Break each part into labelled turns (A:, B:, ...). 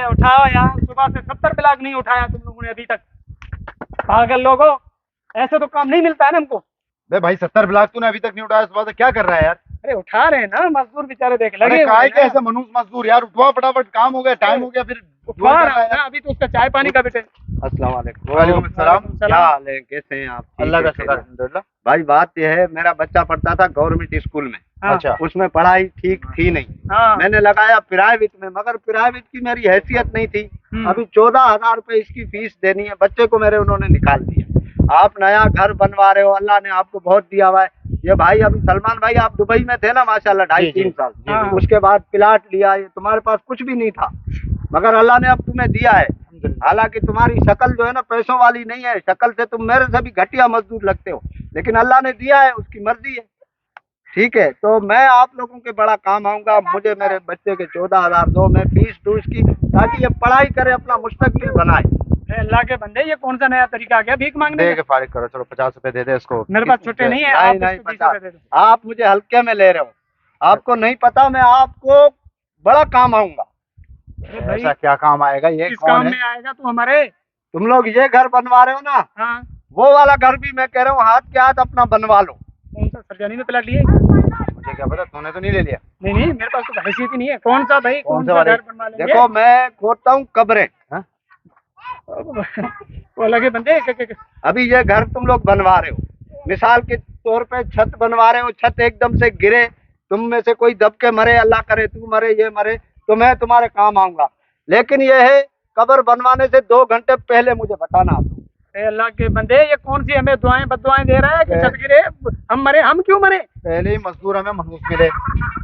A: अरे उठाओ यार, सुबह से 70 ब्लॉक नहीं उठाया तुम लोगों ने अभी तक। पागल लोगो, ऐसे तो काम नहीं मिलता है ना हमको।
B: बे भाई 70 ब्लॉक तूने अभी तक नहीं उठाया, सुबह से क्या कर रहा है यार?
A: अरे उठा रहे हैं ना, मजदूर बेचारे देख
B: अरे
A: लगे हुए
B: काय
A: हैं
B: के
A: ना।
B: ऐसे मनुष्य मजदूर यार, उठवा फटाफट, काम हो गया, टाइम हो गया, फिर
A: उठा
B: जोर कर
A: रहा
B: रहा है
A: हूं ना,
B: यार।
A: अभी तो उसका चाय पानी का बेटे।
C: अस्सलाम वालेकुम।
B: वालेकुम अस्सलाम।
C: क्या हाल है, कैसे हैं आप?
B: अल्लाह का
C: ठीक है,
B: शुक्र अल्हम्दुलिल्लाह।
C: भाई बात यह है, मेरा बच्चा पढ़ता था गवर्नमेंट स्कूल में।
A: हाँ।
B: अच्छा
C: उसमें पढ़ाई ठीक थी नहीं।
A: हाँ।
C: मैंने लगाया प्राइवेट में, मगर प्राइवेट की मेरी हैसियत नहीं थी। अभी 14,000 रुपए इसकी फीस देनी है, बच्चे को मेरे उन्होंने निकाल दिया। आप नया घर बनवा रहे हो, अल्लाह ने आपको बहुत दिया हुआ है। ये भाई अभी सलमान भाई आप दुबई में थे ना माशाल्लाह,
B: जी,
C: 2.5-3 साल।
A: हाँ।
C: उसके बाद प्लाट लिया, ये तुम्हारे पास कुछ भी नहीं था, मगर अल्लाह ने अब तुम्हें दिया है। हालांकि तुम्हारी शक्ल जो है ना पैसों वाली नहीं है, शक्ल से तुम मेरे से भी घटिया मजदूर लगते हो, लेकिन अल्लाह ने दिया है, उसकी मर्जी है। ठीक है, तो मैं आप लोगों के बड़ा काम आऊंगा। मुझे मेरे बच्चे के 14,000 दो, मैं फीस दूँ इसकी, ताकि ये पढ़ाई करे, अपना मुस्तकबिल बनाए।
A: अरे अल्लाह के बंदे, ये कौन सा नया तरीका आ गया भीख मांगने
B: दे
A: का?
B: के फारिग करो, चलो 50 रुपए दे दे इसको।
A: मेरे पास छुट्टे नहीं है,
C: नहीं
A: आप
C: नहीं
A: इसको 20
C: पता,
A: रुपए दे दो।
C: आप मुझे हल्के में ले रहे हो, आपको नहीं पता मैं आपको बड़ा काम आऊंगा।
A: अरे भाई,
B: ऐसा क्या काम आएगा? ये
A: किस
B: कौन
A: काम
B: है?
A: में आएगा तू हमारे?
C: तुम लोग ये घर बनवा रहे हो ना,
A: हाँ।
C: वो वाला घर भी मैं कह रहा हूँ हाथ के हाथ अपना बनवा लो।
A: कौन सा सरजानी में प्लाट लिए?
B: मुझे क्या पता, तूने तो नहीं ले लिया।
A: नहीं नहीं, मेरे पास तो हैसियत ही नहीं है। कौन सा भाई, कौन सा
B: वाले?
A: घर बनवा लेंगे?
C: देखो मैं खोदता हूँ कब्रें,
A: वो लगे बंदे
C: अभी ये घर तुम लोग बनवा रहे हो, मिसाल के तौर पे छत बनवा रहे हो, छत एकदम से गिरे, तुम में से कोई दब के मरे, अल्लाह करे तू मरे, ये मरे, तो मैं तुम्हारे काम आऊंगा। लेकिन ये है, कब्र बनवाने से 2 घंटे पहले मुझे बताना आप।
A: अरे अल्लाह के बंदे, ये कौन सी हमें दुआएं बददुआएं दे रहा है कि छत गिरे हम मरे? हम क्यों मरे?
B: पहले ही मजदूर हमें मनुष्य मिले,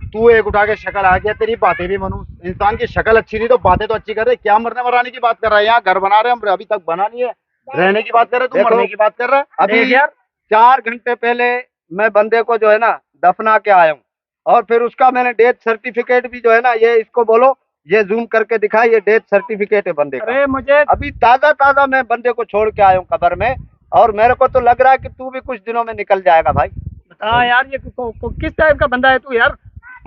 B: तू एक उठा के शक्ल आ गया, तेरी बातें भी मनुष्य। इंसान की शक्ल अच्छी नहीं तो बातें तो अच्छी कर रहे। क्या मरने मराने की बात कर रहा है? यहाँ घर बना रहे हैं हम, अभी तक बना नहीं है। रहने की बात कर रहे, तू
C: देखो,
B: मरने की बात कर रहा है।
C: अभी
A: देख यार,
C: 4 घंटे पहले मैं बंदे को जो है ना दफना के आया हूँ, और फिर उसका मैंने डेथ सर्टिफिकेट भी जो है ना, ये इसको बोलो, ये जूम करके दिखा, ये डेथ सर्टिफिकेट है बंदे का।
A: अरे मुझे
C: अभी ताजा ताजा मैं बंदे को छोड़ के आया हूँ कब्र में, और मेरे को तो लग रहा है कि तू भी कुछ दिनों में निकल जाएगा भाई।
A: बता यार, ये किस टाइप का बंदा है तू यार?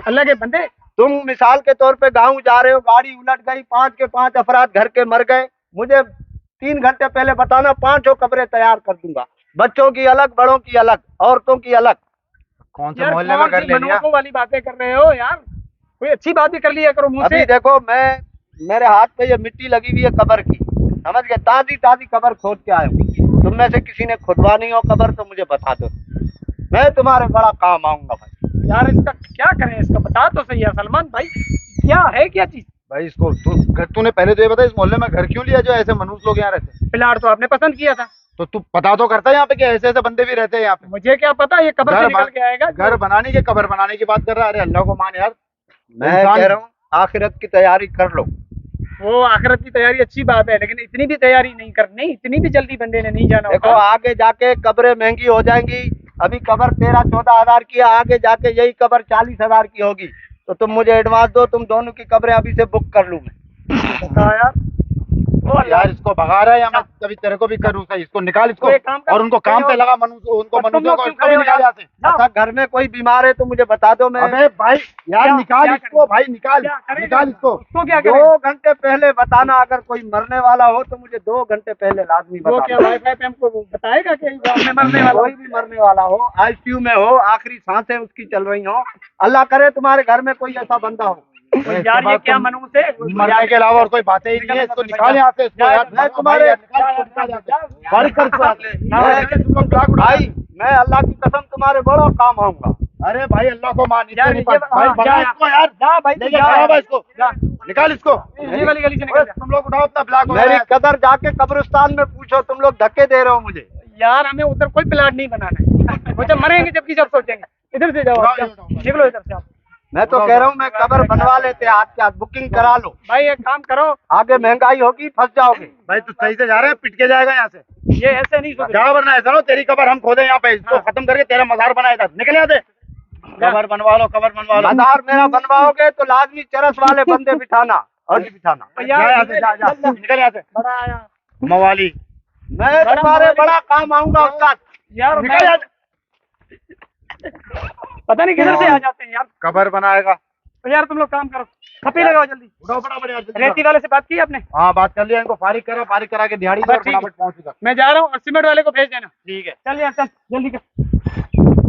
A: अल्लाह के बंदे,
C: तुम मिसाल के तौर पे गाँव जा रहे हो, गाड़ी उलट गई, 5 के 5 अफराद घर के मर गए, मुझे 3 घंटे पहले बताना, 5 कब्रें तैयार कर दूंगा, बच्चों की अलग, बड़ों की अलग, औरतों की अलग।
B: कौन से
A: यार
B: मोहल्ले में
A: कौन
B: घर
A: सी
B: ले लिया?
A: मनुष्यों वाली बातें कर रहे हो यार? कोई अच्छी बात भी कर लिया करो मुंह
C: अभी
A: से।
C: देखो, मैं मेरे हाथ पे ये मिट्टी लगी हुई है कब्र की, समझ गए, ताजी ताजी कब्र खोद के आया हूँ। तुम में से किसी ने खुदवा नहीं हो कब्र तो मुझे बता दो, मैं तुम्हारे बड़ा काम आऊंगा भाई।
A: यार इसका क्या करें? इसका बता तो सही है सलमान भाई, क्या है, क्या चीज?
B: भाई इसको तूने पहले तो ये बता, इस मोहल्ले में घर क्यों लिया जो ऐसे मनुष्य लोग यहाँ रहते हैं?
A: प्लाट तो आपने पसंद किया था,
B: तो तू पता तो करता है यहाँ पे कि ऐसे ऐसे बंदे भी रहते हैं यहाँ पे।
A: मुझे क्या पता ये कब्र से निकल के आएगा।
B: घर बनाने की, कब्र बनाने की बात कर रहा है। अरे अल्लाह को मान यार।
C: मैं
B: इंसान-
C: कह रहा हूँ आखिरत की तैयारी कर लो।
A: वो आखिरत की तैयारी अच्छी बात है, लेकिन इतनी भी तैयारी नहीं करनी, इतनी भी जल्दी बंदे ने नहीं जाना
C: देखो
A: होता।
C: आगे जाके कब्रें महंगी हो जाएंगी, अभी कब्र 13-14 हजार की है, आगे जाके यही कब्र 40,000 की होगी, तो तुम मुझे एडवांस दो, तुम दोनों की कब्रें अभी से बुक कर लूँ मैं।
A: बता यार,
B: यार इसको भगा रहा है या मैं कभी तेरे को भी करूँ? सही, इसको निकाल इसको,
A: तो एक काम कर,
B: और उनको काम पे लगा, मनुष्य उनको,
A: और तुम
B: मनुष्यों
A: लोग
B: को
A: क्यों
B: इसको
A: खड़े
B: भी
A: हो
B: निकाल यहाँ से।
C: अच्छा घर में कोई बीमार है तो मुझे बता दो, मैं।
B: अबे भाई यार
A: क्या-
B: निकाल
A: क्या
B: इसको, भाई निकाल,
A: क्या करेगा?
B: निकाल इसको।
A: उसको क्या करें?
C: 2 घंटे पहले बताना, अगर कोई मरने वाला हो तो मुझे 2 घंटे पहले लाजमी
A: वो क्या
C: बताना।
A: वाईफाई पे हमको बताएगा कि आपने मरने वाला?
C: कोई भी मरने वाला हो, आईसीयू में हो, आखिरी सांसें उसकी चल रही हो, अल्लाह करे तुम्हारे घर में कोई ऐसा बंदा हो।
A: यार ये क्या मनुष्य है?
B: मरने के अलावा और कोई बातें ही नहीं है। इसको निकाल यहाँ से, इसको यार।
C: मैं तुम्हारे
B: बारिश कर इसको यहाँ से। तुम लोग ब्लॉक उठा।
C: भाई मैं अल्लाह की कसम तुम्हारे बड़ा काम आऊंगा।
B: अरे भाई अल्लाह को मान,
A: यार,
B: इसको निकाल।
A: ये-
B: भाई
A: हाँ,
B: भगा
A: जा,
B: इसको यार,
A: जा भाई,
B: लेके
A: जा।
B: खड़ा हुआ इसको,
A: जा।
B: निकाल इसको।
A: ये वाली गली से निकल जा।
B: तुम लोग उठाओ अपना ब्लॉक।
C: मेरी कदर जाके कब्रिस्तान में पूछो, तुम लोग धक्के दे रहे हो मुझे।
A: यार हमें उधर कोई प्लाट नहीं बनाना है, वो जब मरेंगे जबकि सब सोचेंगे। इधर से जाओ आप, जाओ। निकलो इधर से आप।
C: मैं तो कह रहा हूँ मैं कब्र बनवा लेते, हाथ के हाथ बुकिंग करा लो,
A: भाई एक काम करो,
C: आगे महंगाई होगी, फंस जाओगे।
B: भाई तू सही से जा रहा है, पिट के जाएगा यहाँ से।
A: ये ऐसे नहीं सोच
B: क्या वरना ऐसा ना तेरी कब्र हम खोदे यहाँ पे, इसको खत्म करके तेरा मजार बनाया था। निकल यहाँ से, कब्र बनवा लो, कब्र बनवा लो।
C: मदार मेरा बनवाओगे तो लाजमी चरस वाले बंदे बिठाना, और नहीं बिठाना।
B: जा यहाँ से, जा जा, निकल यहाँ से
A: बड़ा आया
B: मवाली।
C: मैं तुम्हारे बड़ा काम आऊंगा उस्ताद।
A: यार,
B: निकल यहाँ से।
A: पता नहीं किधर से आ जाते हैं यार।
B: कब्र बनाएगा,
A: तो यार तुम लोग काम करो, छपी लगाओ जल्दी।
B: उठाओ फटाफट यार, जल्दी
A: रेती
B: करो।
A: वाले से बात की आपने?
B: हाँ बात कर लिया, इनको फारिग करा के दिहाड़ी दो
A: बस
B: और
A: ठीक है।
B: फटाफट पहुंच जा।
A: मैं जा रहा हूँ और सीमेंट वाले को भेज देना।
B: ठीक है।
A: चल यार चल जल्दी कर।